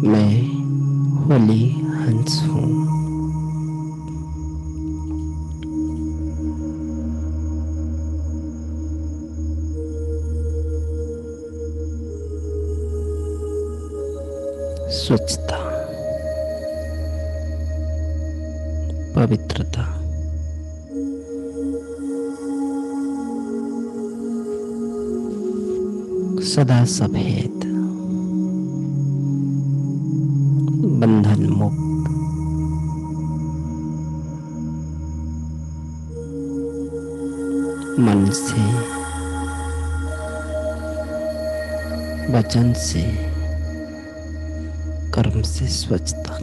मैं होली हंस हूँ। स्वच्छता, पवित्रता, सदा सफेद, बंधन मुक्त, मन से, वचन से, कर्म से स्वच्छता।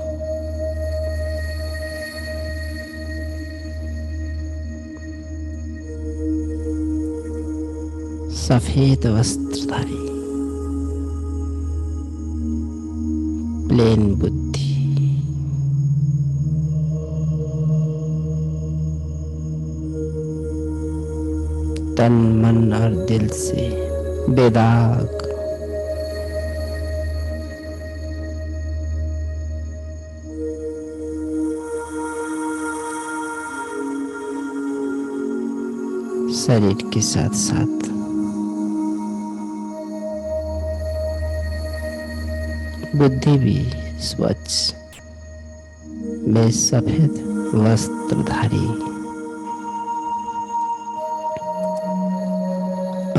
सफेद वस्त्रधारी, प्लेन बुद्धि, तन मन और दिल से बेदाग, शरीर के साथ साथ बुद्धि भी स्वच्छ। मैं सफेद वस्त्रधारी,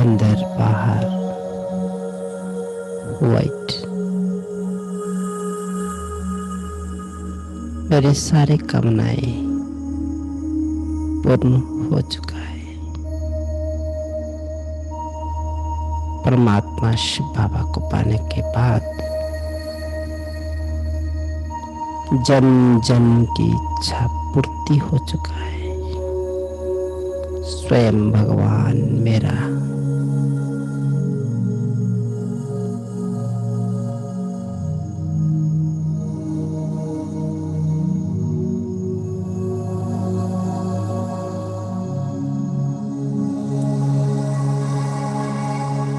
अंदर बाहर वाइट। मेरे सारे कामनाएं पूर्ण हो चुका है। परमात्मा शिव बाबा को पाने के बाद जन्म जन्म की इच्छा पूर्ति हो चुका है। स्वयं भगवान मेरा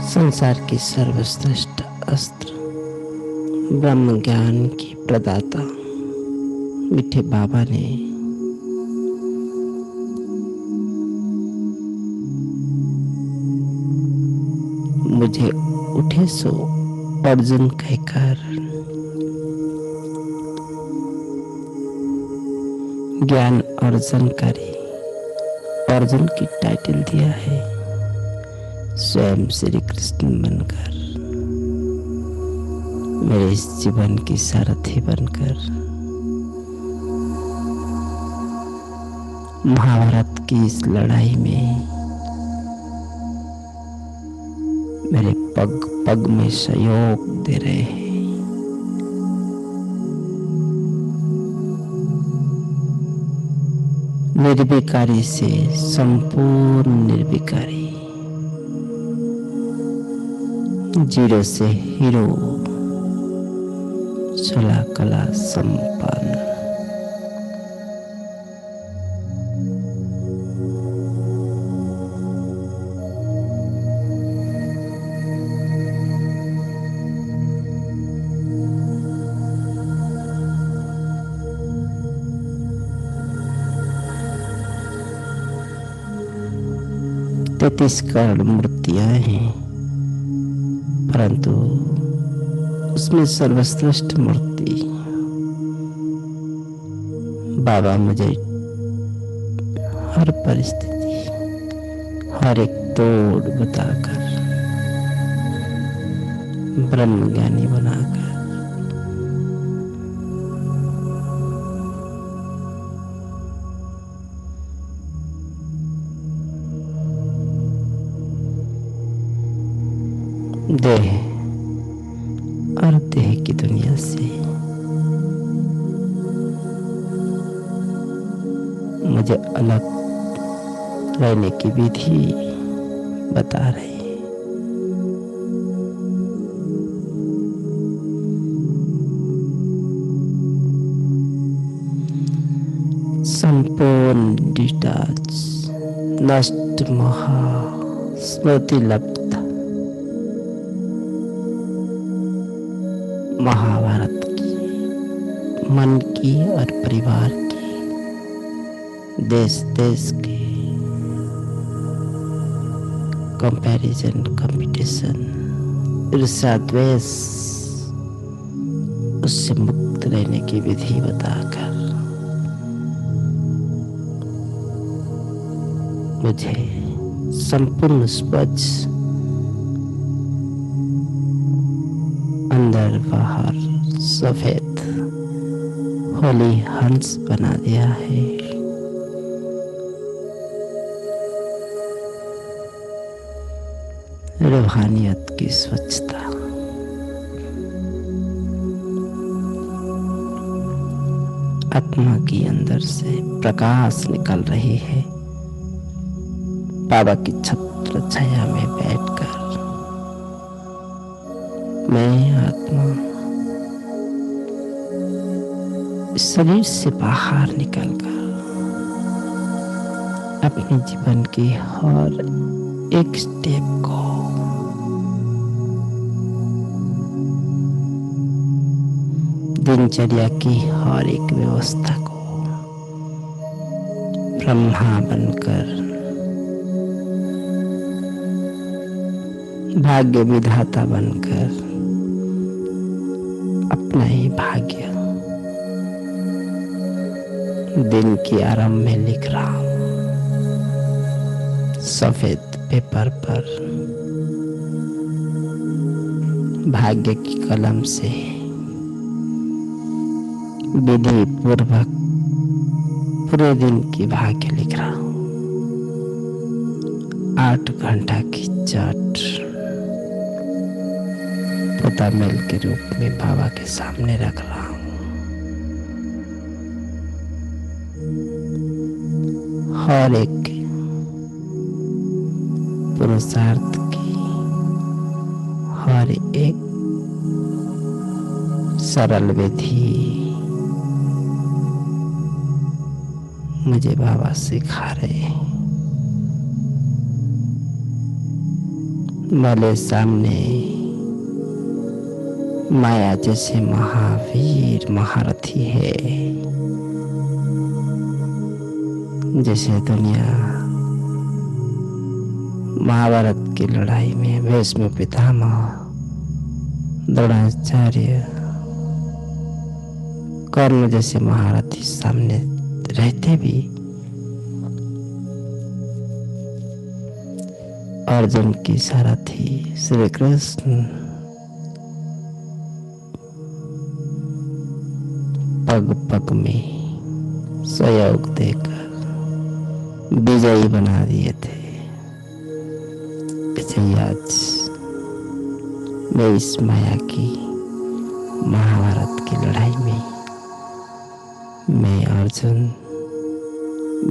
संसार की सर्वश्रेष्ठ अस्त्र, ब्रह्म ज्ञान की प्रदाता मीठे बाबा ने मुझे उठे सो अर्जुन कहकर ज्ञान अर्जन करे अर्जुन की टाइटल दिया है। स्वयं श्री कृष्ण बनकर, मेरे इस जीवन की सारथी बनकर, महाभारत की इस लड़ाई में मेरे पग पग में सहयोग दे रहे हैं। निर्विकारी से संपूर्ण निर्विकारी, जीरो से हीरो, छला कला संपन्न। तैतीस करोड़ मूर्तियां हैं, परंतु उसमें सर्वश्रेष्ठ मूर्ति बाबा मुझे हर परिस्थिति, हर एक तोड़ बताकर, ब्रह्म ज्ञानी बनाकर देह और देह की दुनिया से मुझे अलग रहने की विधि बता रही है। संपूर्ण डिटाच, नष्ट महा स्मृति लब्ध महाभारत मन की और परिवार की, देश देश के कंपैरिजन, कंपटीशन, ईर्ष्या, द्वेष, उससे मुक्त रहने की विधि बताकर मुझे संपूर्ण स्वच्छ, अंदर बाहर सफेद होली हंस बना दिया है। रूहानियत की स्वच्छता, आत्मा की अंदर से प्रकाश निकल रही है। बाबा की छत्र छाया में बैठकर मैं आत्मा शरीर से बाहर निकलकर अपने जीवन की हर एक स्टेप को दिनचर्या की हर एक व्यवस्था को ब्रह्मा बनकर भाग्य विधाता बनकर अपना ही भाग्य दिन के आरंभ में लिख रहा हूं। सफेद पेपर पर भाग्य की कलम से विधि पूर्वक पूरे दिन की भाग्य लिख रहा हूं। 8 घंटा की चाट पोता मेल के रूप में बाबा के सामने रख रहा हूं। हर एक पुरुषार्थ की हर एक सरल विधि मुझे बाबा सिखा रहे हैं। मेरे सामने माया जैसे महावीर महारथी है, जैसे दुनिया महाभारत की लड़ाई में भीष्म पितामह, द्रोणाचार्य, कर्ण जैसे महारथी सामने रहते भी अर्जुन की सारथी श्री कृष्ण पग पग में सहयोग देकर विजयी बना दिए थे। आज मैं इस माया की महाभारत की लड़ाई में मैं अर्जुन,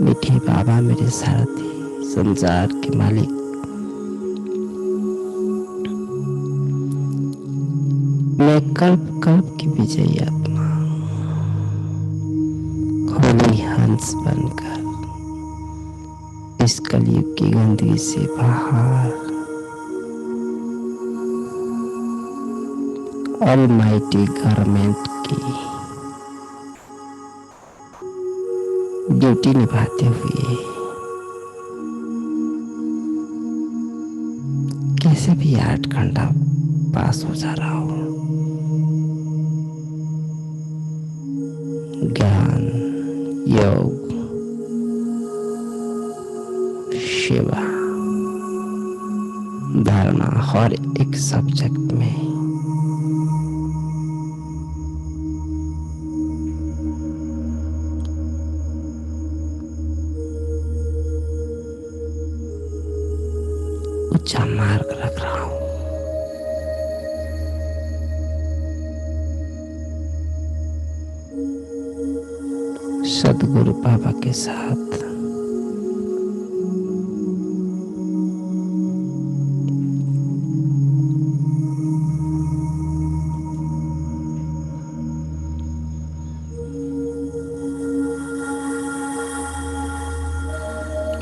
मीठे बाबा मेरे सारथी, संसार के मालिक, मैं कल्प कल्प की विजयी आत्मा होली हंस बनकर इस कलयुग की गंदगी से बाहर ऑलमाइटी गारमेंट की ड्यूटी निभाते हुए कैसे भी 8 घंटा पास हो जा रहा हूं। ज्ञान, योग, सेवा, धारणा, हर एक सब्जेक्ट में ऊंचा मार्ग रख रहा हूं। सदगुरु बाबा के साथ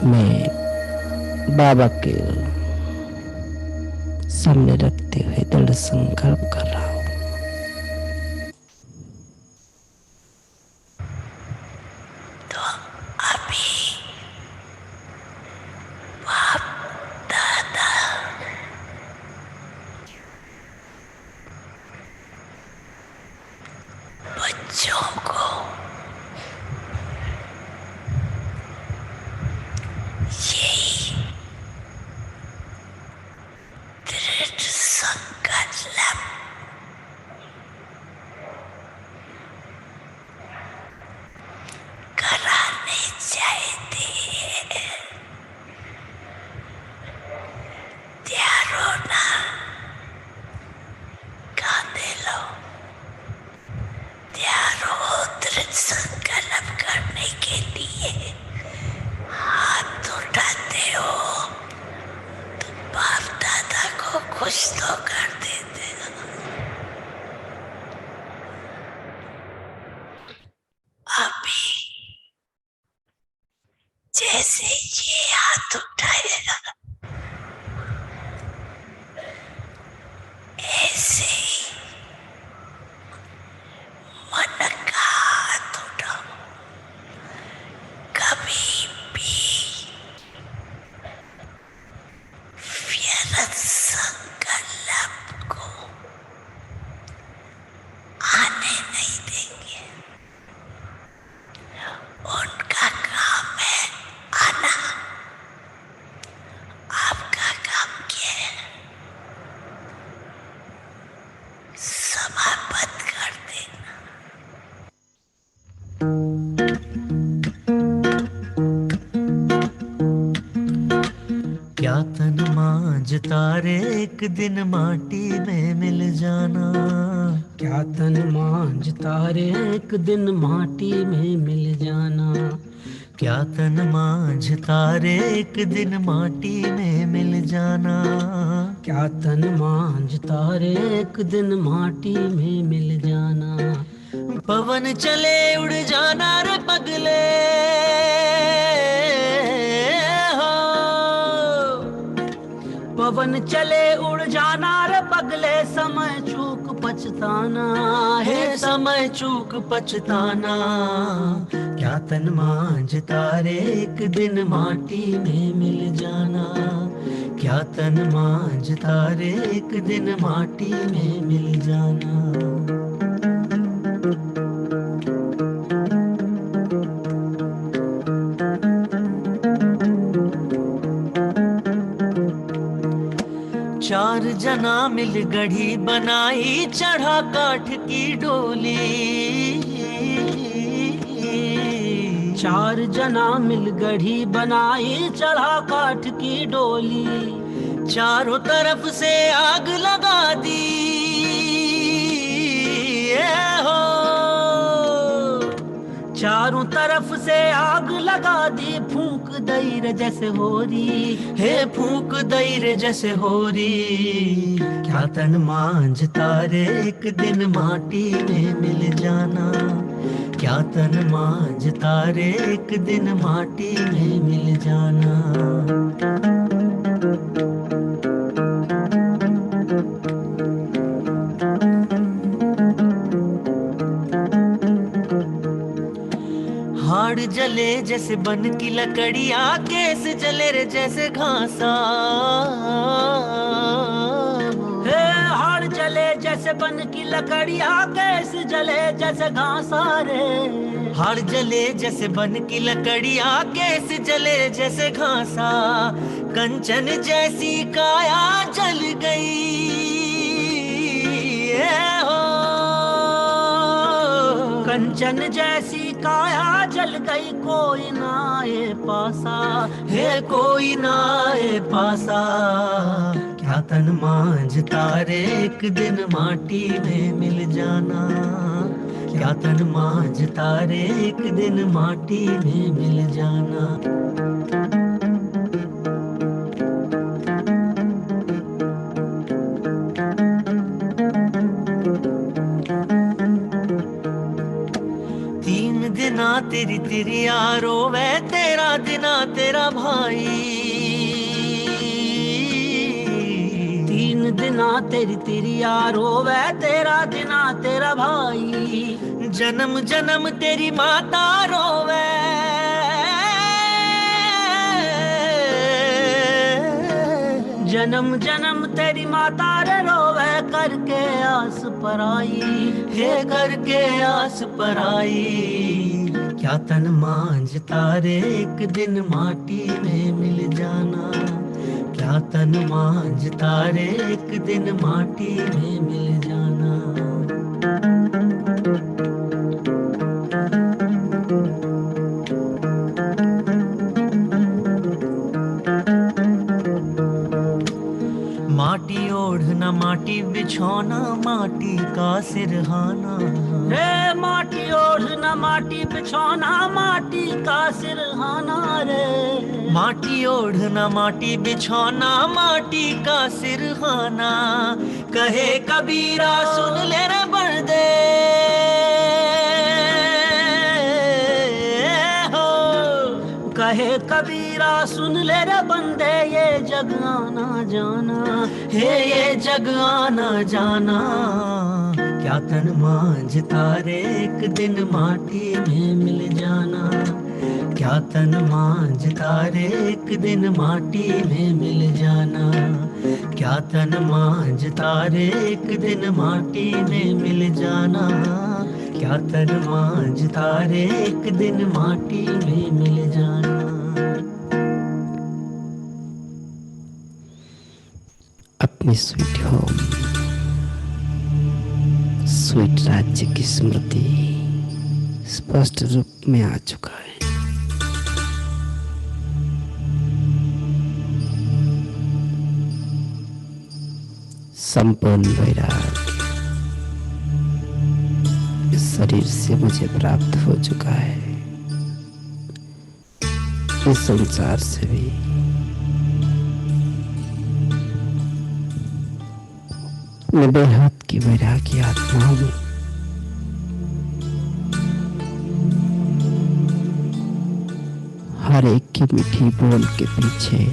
मैं बाबा के सामने रखते हुए दृढ़ संकल्प कर रहा हूं। बच्चों को यही दृढ़ संकल्प कराने चाहते हैं। तैयार हो ना? कांधे लो, तैयार हो दृढ़ संकल्प करने के लिए। हाथ उठाते हो तो बाप दादा को खुश तो कर देते हो। अभी जैसे ये हाथ उठाएगा ऐसे ही मन का हाथ उठाओ। कभी भी व्यर्थ संकल्प को आने नहीं देंगे। उनका काम है आना, आपका काम क्या है? समाप्त कर देना। क्या तन मांझ तारे एक दिन माटी में मिल जाना। क्या तन मांझ तारे एक दिन माटी में मिल जाना। क्या तन मांझ तारे एक दिन माटी में मिल जाना। क्या तन मांझ तारे एक दिन माटी में मिल जाना। पवन चले उड़ जाना रे पगले हो। पवन चले उड़ जाना रे पगले, समय चूक पछताना हे है। समय चूक पछताना। क्या तन मांझ तारे एक दिन माटी में मिल जाना। क्या तन मांझ तारे एक दिन माटी में मिल जाना। चार जना मिल गढ़ी बनाई चढ़ा काठ की डोली। चार जना मिल गढ़ी बनाई चढ़ा काठ की डोली। चारों तरफ से आग लगा दी ए हो। चारों तरफ से आग लगा दी, फूंक दई रे जैसे होरी। हे फूंक दई रे जैसे होरी। क्या तन मांझ तारे एक दिन माटी में मिल जाना। क्या तन मांझ तारे एक दिन माटी में मिल जाना। हाड़ जले जैसे बन की लकड़िया, केस जले रे जैसे घासा। हे हाड़ जले जैसे बन की लकड़िया, कैस जले जैसे घासा रे। हाड़ जले जैसे बन की लकड़िया, केस जले जैसे घासा। कंचन जैसी काया जल गई ए हो। कंचन जैसी काया जल गई, कोई ना आए पासा। हे कोई ना आए पासा। क्या तन मांझ तारे एक दिन माटी में मिल जाना। क्या तन मांझ तारे एक दिन माटी में मिल जाना। तीन दिना तेरी तेरी यारो वे, तेरा दिना तेरा भाई। तीन दिना तेरी तेरी यारो वे, तेरा दिना तेरा भाई। जन्म जन्म तेरी माता रोवे। जन्म जन्म तेरी माता रे रोवे, करके आस पराई, हे करके आस पराई। क्या तन मांझता रे एक दिन माटी में मिल जाना, क्या तन मांझता रे एक दिन माटी में मिल जाना। माटी ओढ़ना माटी बिछौना माटी का सिरहाना, रे माटी ओढ़ना माटी बिछौना माटी का सिरहाना रे। माटी ओढ़ना माटी बिछौना माटी का सिरहाना। कहे कबीरा सुन ले रे बंदे हो, कहे कबीरा सुन ले रे बंदे ये जग आना जाना, हे ये जग आना जाना। क्या तन मांझता रे एक दिन माटी में मिल जाना, क्या तन मांझता रे एक दिन माटी में मिल जाना, क्या तन मांझता रे एक दिन माटी में मिल जाना, क्या तन मांझता रे एक दिन माटी में मिल जाना। अपनी स्वीट होम, स्वीट राज्य की स्मृति स्पष्ट रूप में आ चुका है। संपूर्ण वैराग्य इस शरीर से मुझे प्राप्त हो चुका है, इस संसार से भी। मैं बेहद की वैरागी आत्मा हूँ। हर एक की मीठी बोल के पीछे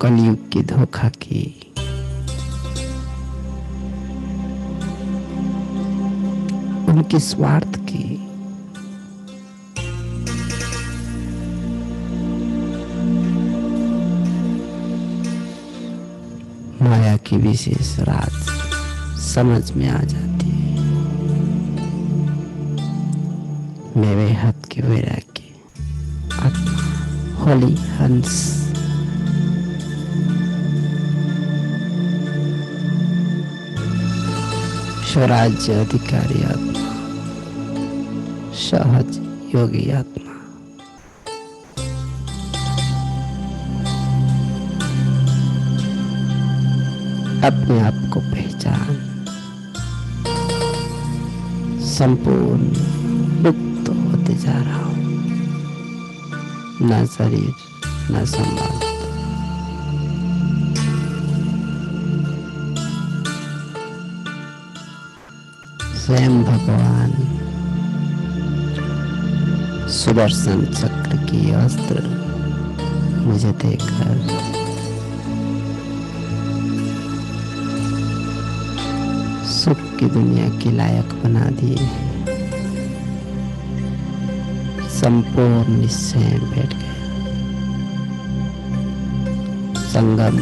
कलयुग की धोखा की उनके स्वार्थ की माया की विशेष राज समझ में आ जाती है। मैं बेहद के वैराग्य आत्मा होली हंस स्वराज्य अधिकारी आत्मा सहज योगी आत्मा अपने आप को पहचान संपूर्ण मुक्त होते जा रहा हूं। न शरीर न संबंध, स्वयं भगवान सुदर्शन चक्र की अस्त्र मुझे देकर सुख की दुनिया की लायक बना दिए। संपूर्ण निश्चय बैठ गया। संगम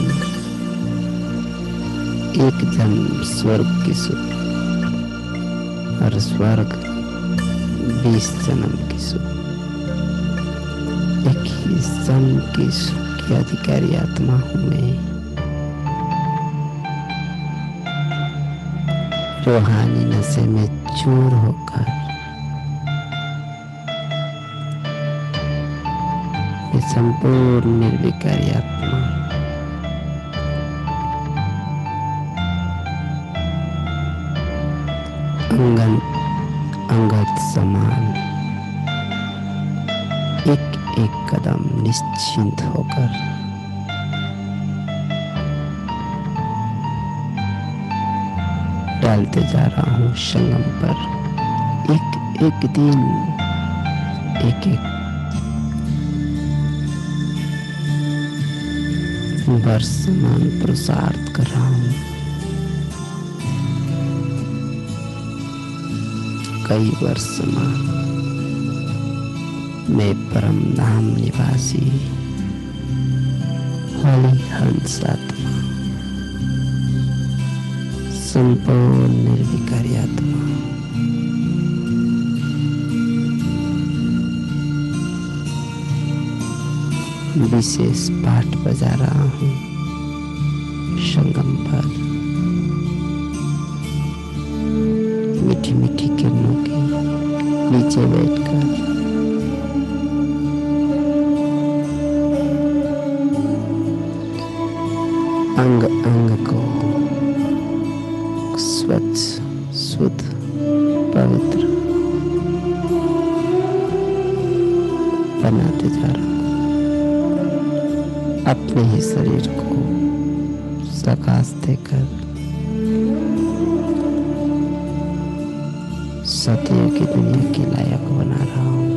एक जन्म स्वर्ग की सुख और स्वर्ग 20 जन्म की सुख। एक ही जन्म की सुख की अधिकारी आत्मा हूं मैं। रूहानी नशे में चूर होकर ये संपूर्ण निर्विकारी आत्मा अंगत समान एक एक कदम निश्चिंत होकर डालते जा रहा हूं संगम पर। एक एक दिन एक एक वर्षमान पुरुषार्थ कर रहा हूं। कई वर्षमान मैं परम धाम निवासी होली हंस आत्मा, संपूर्ण निर्विकारी आत्मा, विशेष पाठ बजा रहा हूँ संगम पर। मीठी मीठी किरणों के नीचे बैठकर अंग अंग को स्वच्छ, शुद्ध, पवित्र बनाते जा रहा हूँ। अपने ही शरीर को प्रकाश देकर सत्य की दुनिया की लायक बना रहा हूँ।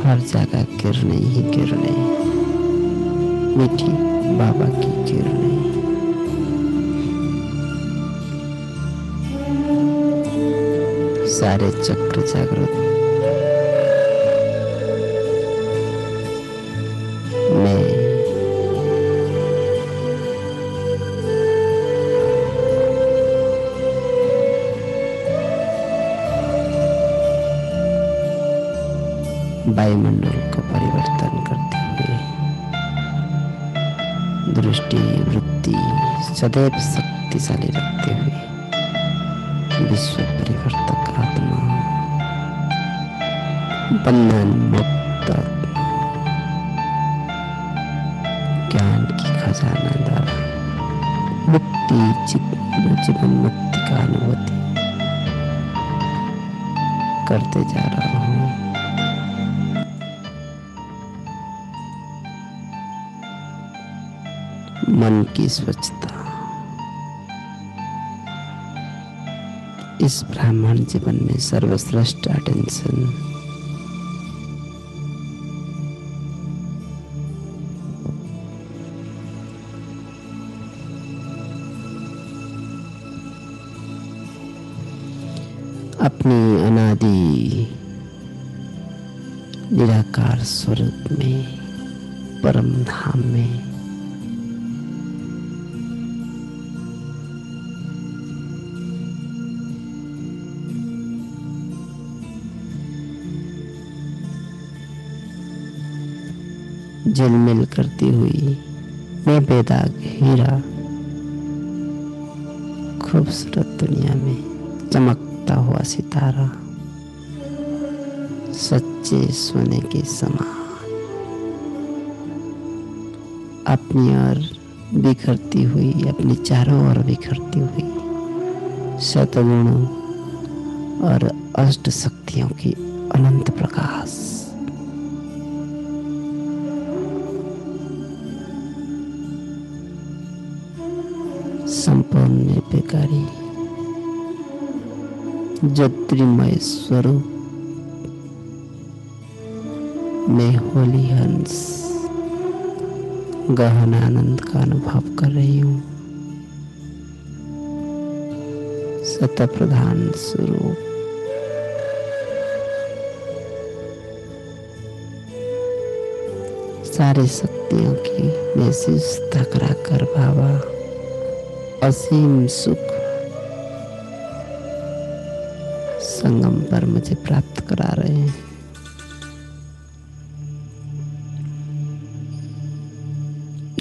हर जगह किरणें ही किरणें, मीठी बाबा की किरणें। सारे चक्र जागृत में वायुमंडल को परिवर्तन करते हुए दृष्टि वृत्ति सदैव शक्तिशाली रखते हुए विश्व परिवर्तक आत्मा, बंधन मुक्त आत्मा, ज्ञान की खजाना द्वारा मुक्ति, जीवन मुक्ति का अनुभूति करते जा रहा हूँ। मन की स्वच्छता इस ब्राह्मण जीवन में सर्वश्रेष्ठ अटेंशन। अपनी अनादि निराकार स्वरूप में, परम धाम में झिलमिल करती हुई मैं बेदाग हीरा खूबसूरत दुनिया में चमकता हुआ सितारा, सच्चे सोने के समान अपनी ओर बिखरती हुई, अपनी चारों ओर बिखरती हुई सतगुणों और अष्ट शक्तियों की अनंत प्रकाश। संपूर्ण निर्विकारी ज्योतिर्मय स्वरूप में होली हंस गहन आनंद का अनुभव कर रही हूँ। सत प्रधान स्वरूप सारी शक्तियों की महसूसता कराकर बाबा असीम सुख संगम पर मुझे प्राप्त करा रहे हैं।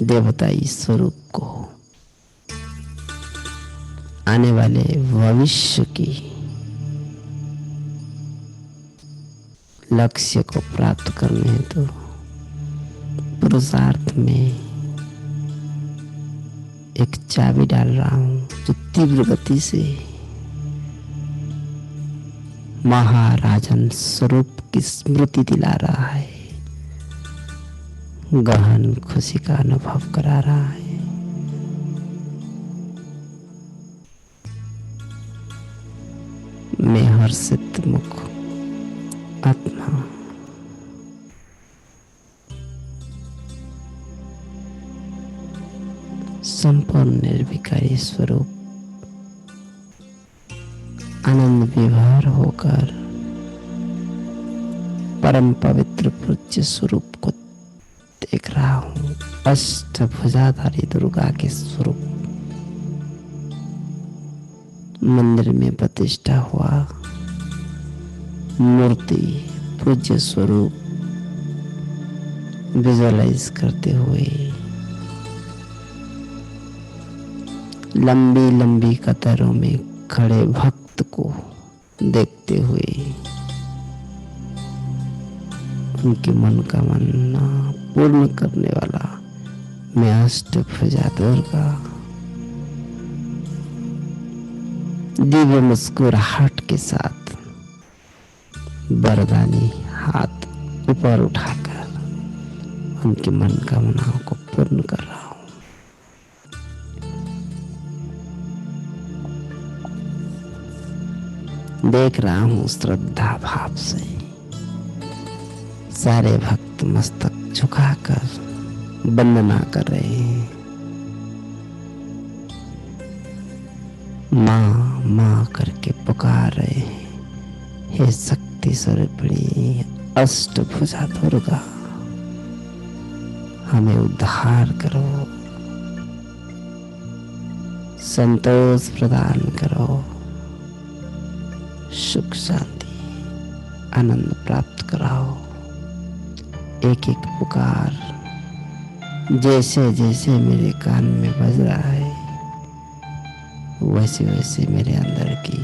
देवताई स्वरूप को आने वाले भविष्य की लक्ष्य को प्राप्त करने हेतु पुरुषार्थ में एक चाबी डाल रहा हूं जो तीव्र गति से महाराजन स्वरूप की स्मृति दिला रहा है, गहन खुशी का अनुभव करा रहा है। मैं हर्षित मुख आत्मा संपूर्ण निर्विकारी स्वरूप आनंद विभोर होकर परम पवित्र पूज्य स्वरूप को देख रहा हूँ। अष्टभुजाधारी दुर्गा के स्वरूप मंदिर में प्रतिष्ठा हुआ मूर्ति पूज्य स्वरूप विजुअलाइज करते हुए लंबी लंबी कतारों में खड़े भक्त को देखते हुए उनकी मनोकामना पूर्ण करने वाला मैं अष्टभुजा दुर्गा दिव्य मुस्कुराहट के साथ वरदानी हाथ ऊपर उठाकर उनकी मनोकामनाओं को पूर्ण कर रहा हूं। देख रहा हूं श्रद्धा भाव से सारे भक्त मस्तक झुकाकर वंदना कर रहे हैं। माँ माँ करके पुकार रहे हैं, हे शक्ति स्वरूपिणी अष्टभुजा दुर्गा हमें उद्धार करो, संतोष प्रदान करो, सुख शांति आनंद प्राप्त कराओ। एक एक पुकार जैसे जैसे मेरे कान में बज रहा है वैसे वैसे मेरे अंदर की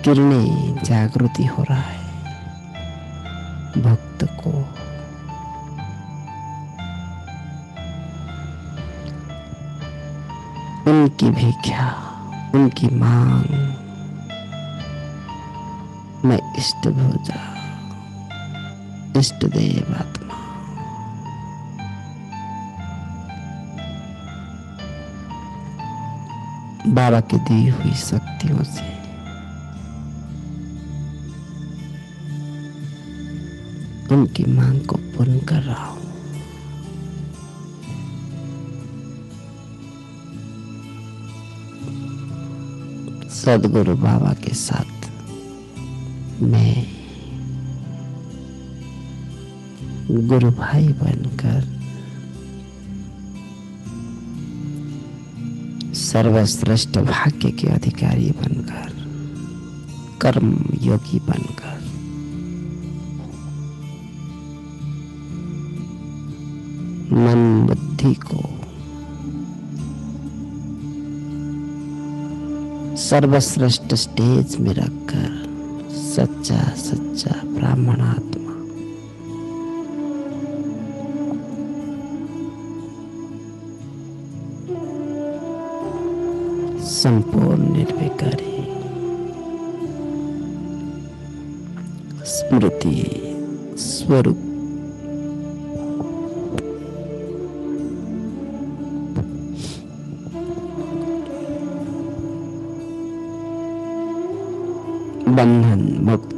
किरणें जागृति हो रहा है। भक्त को उनकी भिक्षा, उनकी मांग मैं इष्टभुजा इष्टदेव आत्मा बाबा की दी हुई शक्तियों से उनकी मांग को पूर्ण कर रहा हूं। सदगुरु बाबा के साथ मैं गुरु भाई बनकर सर्वश्रेष्ठ भाग्य के अधिकारी बनकर कर्म योगी बनकर मन बुद्धि को सर्वश्रेष्ठ स्टेज में रखकर सच्चा सच्चा ब्राह्मण आत्मा संपूर्ण निर्विकारी स्मृति स्वरूप बंधन मुक्त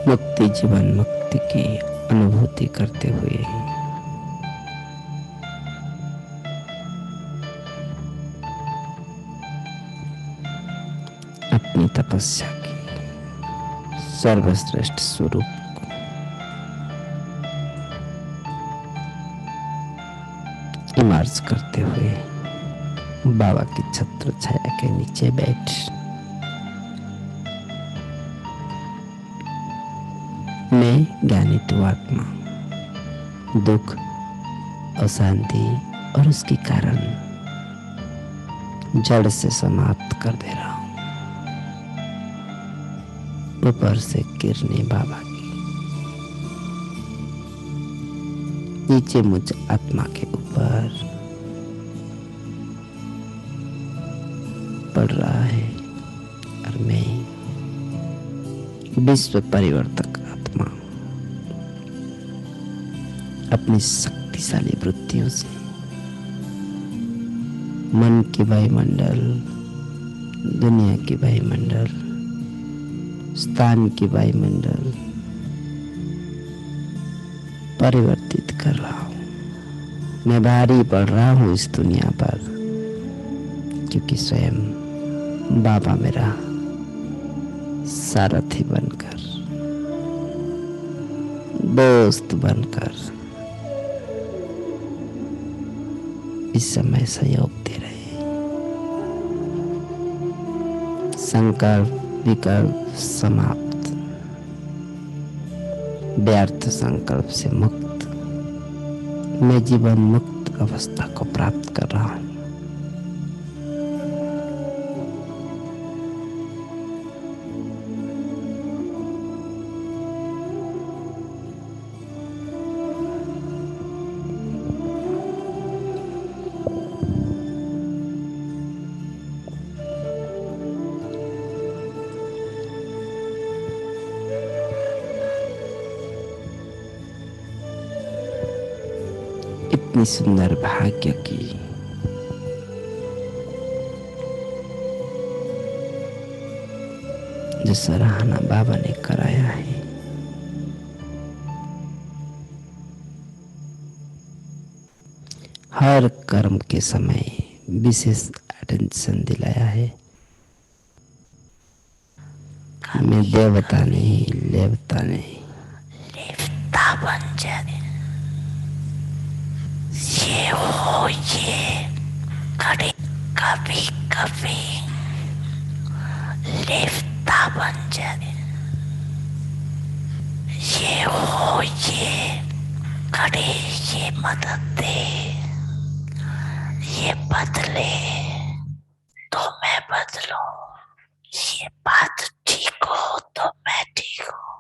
मुक्ति जीवन मुक्ति की अनुभूति करते हुए अपनी तपस्या की सर्वश्रेष्ठ स्वरूप को इमर्ज करते हुए बाबा की छत्र छाया के नीचे बैठ मैं ज्ञानी तो आत्मा दुख अशांति और उसके कारण जड़ से समाप्त कर दे रहा हूं। ऊपर से किरणें बाबा की नीचे मुझ आत्मा के ऊपर पड़ रहा है और मैं विश्व परिवर्तक अपनी शक्तिशाली वृत्तियों से मन के वायुमंडल, दुनिया के वायुमंडल, स्थान के वायुमंडल परिवर्तित कर रहा हूं। मैं भारी पड़ रहा हूं इस दुनिया पर, क्योंकि स्वयं बाबा मेरा सारथी बनकर, दोस्त बनकर इस समय सहयोग दे रहे हैं। संकल्प विकल्प समाप्त, व्यर्थ संकल्प से मुक्त, मैं जीवन मुक्त अवस्था को प्राप्त कर रहा हूं। इतनी सुंदर भाग्य की जो सराहना बाबा ने कराया है। हर कर्म के समय विशेष अटेंशन दिलाया है। मैं देवता नहीं, लेवता नहीं, लेवता बन जाने ये हो, ये खड़े कभी कभी लेवता बन जाने, ये हो, ये खड़े, ये मदद दे, ये बदले तो मैं बदलूं, ये बात ठीक हो तो मैं ठीक हूं।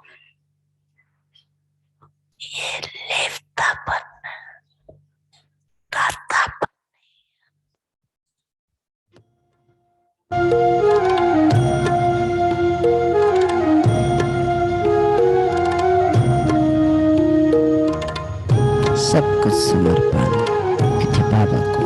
ये लेवतापन दातापन सब कुछ समर्पण विधि बाबा को।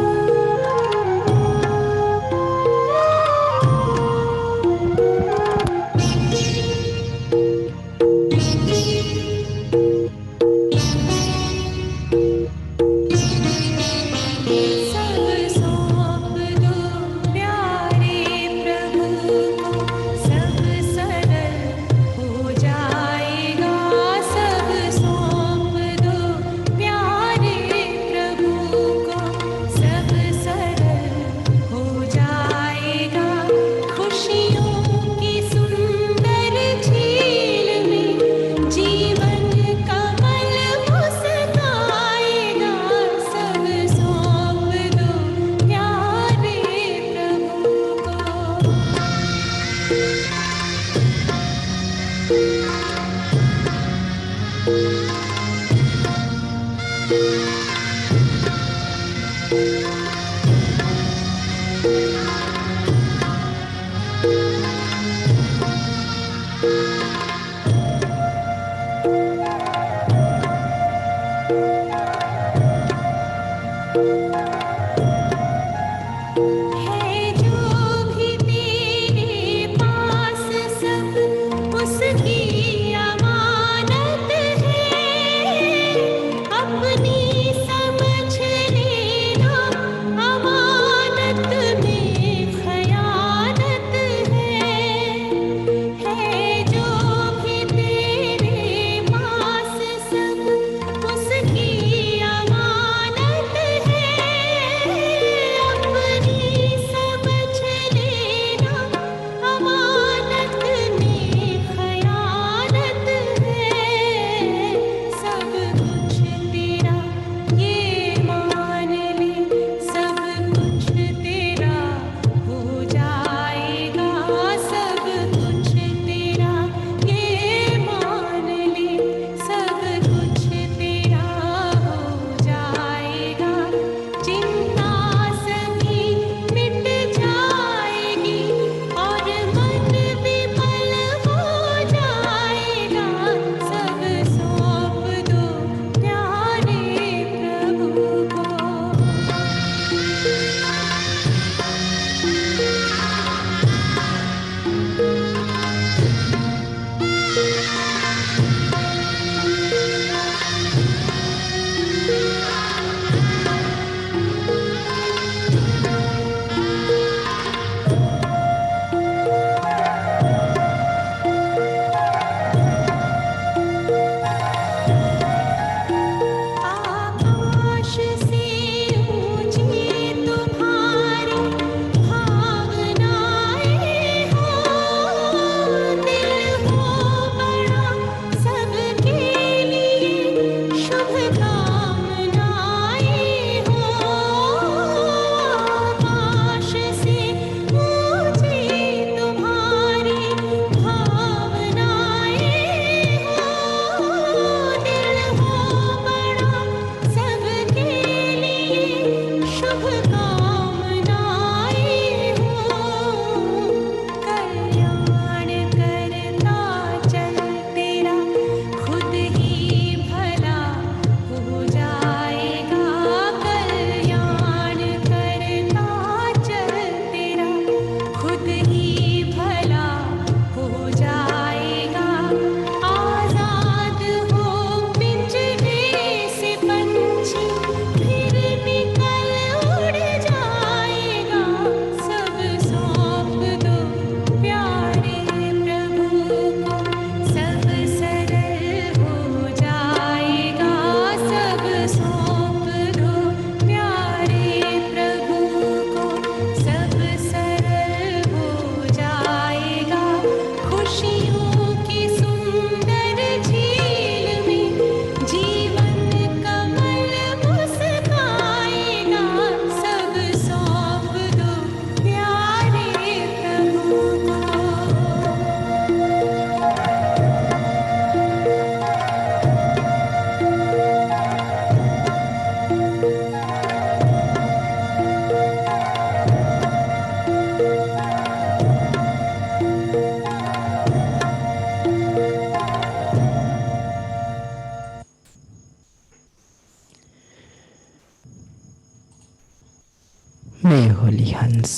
मैं होली हंस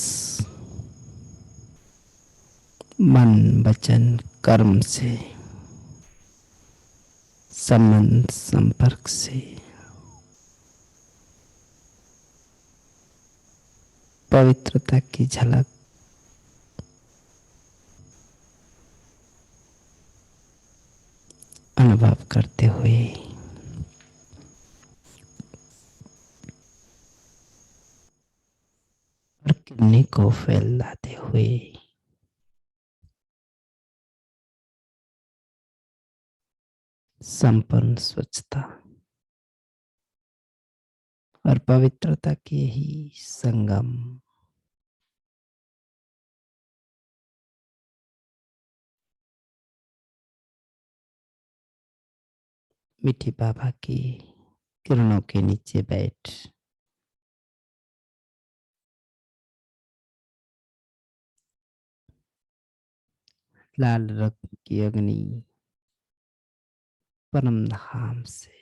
मन वचन कर्म से संबंध संपर्क से पवित्रता की झलक अनुभव करते हुए और किन्नी को फैलाते हुए संपूर्ण स्वच्छता और पवित्रता के ही संगम मिठी बाबा की किरणों के नीचे बैठ लाल रंग की अग्नि परम धाम से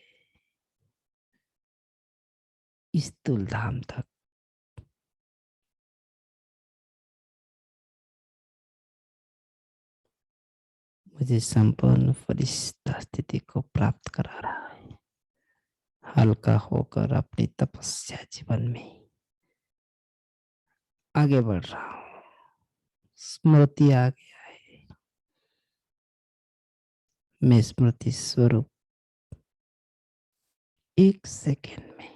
स्थूल धाम तक मुझे संपूर्ण फरिश्ता स्थिति को प्राप्त करा रहा है। हल्का होकर अपनी तपस्या जीवन में आगे बढ़ रहा हूँ। स्मृति आ गया है। मैं स्मृति स्वरूप एक सेकेंड में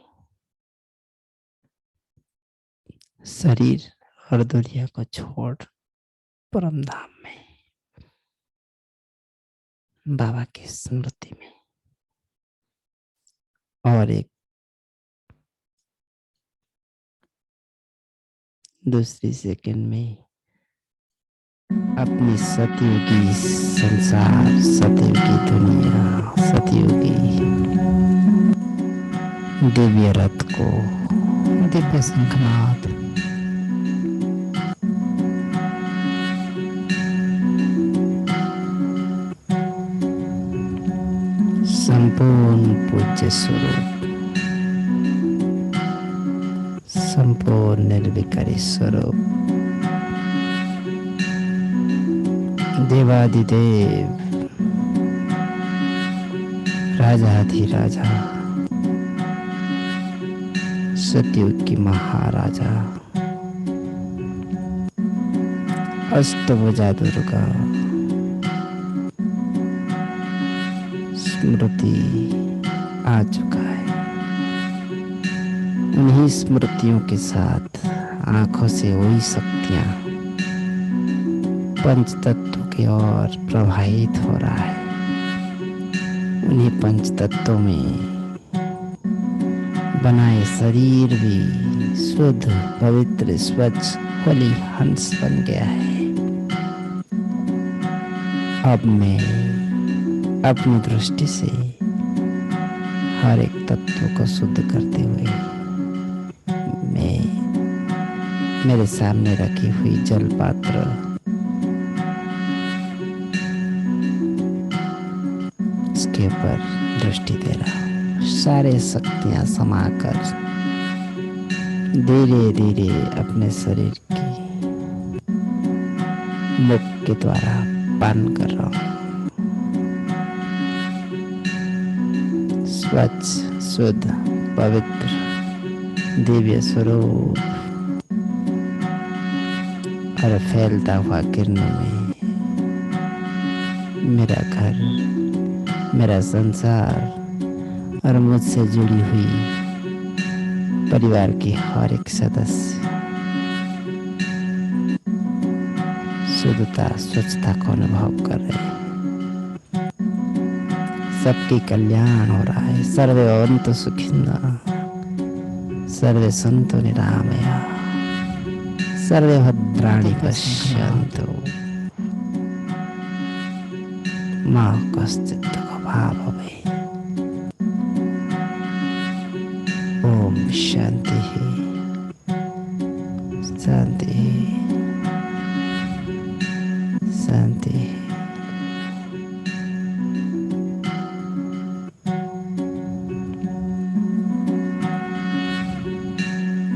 शरीर और दुनिया को छोड़ परम धाम में बाबा की स्मृति में और एक दूसरी सेकंड में अपनी सतयुग की संसार, सतयुग की दुनिया, सतयुग की दिव्य रथ को, दिव्य शंखनाद संपूर्ण पूज्य स्वरूप, संपूर्ण निर्विकारी स्वरूप, देवादिदेव, राजाधिराजा, सतयुग की महाराजा, अष्टभुजा दुर्गा स्मृति आ चुका है। उन्हीं स्मृतियों के साथ आंखों से वही शक्तियां पंच तत्व की ओर प्रवाहित हो रहा है। उन्हीं पंच तत्वों में बनाए शरीर भी शुद्ध, पवित्र, स्वच्छ होली हंस बन गया है। अब मैं अपनी दृष्टि से हर एक तत्व को शुद्ध करते हुए मैं मेरे सामने रखी हुई जल पात्र इसके ऊपर दृष्टि दे रहा हूँ। सारे शक्तियां समाकर धीरे धीरे अपने शरीर की मुख के द्वारा पान कर रहा हूँ। स्वच्छ, शुद्ध, पवित्र, दिव्य स्वरूप और फैलता हुआ किरणों में मेरा घर, मेरा संसार और मुझसे जुड़ी हुई परिवार की हर एक सदस्य शुद्धता, स्वच्छता को अनुभव कर रहे हैं। सबकी कल्याण हो रहा है। सर्वे भवन्तु सुखिनः, सर्वे सन्तु निरामया, सर्वे भद्राणि पश्यन्तु मा कश्चित् दुःखभाग् भवेत्। ओम शांति।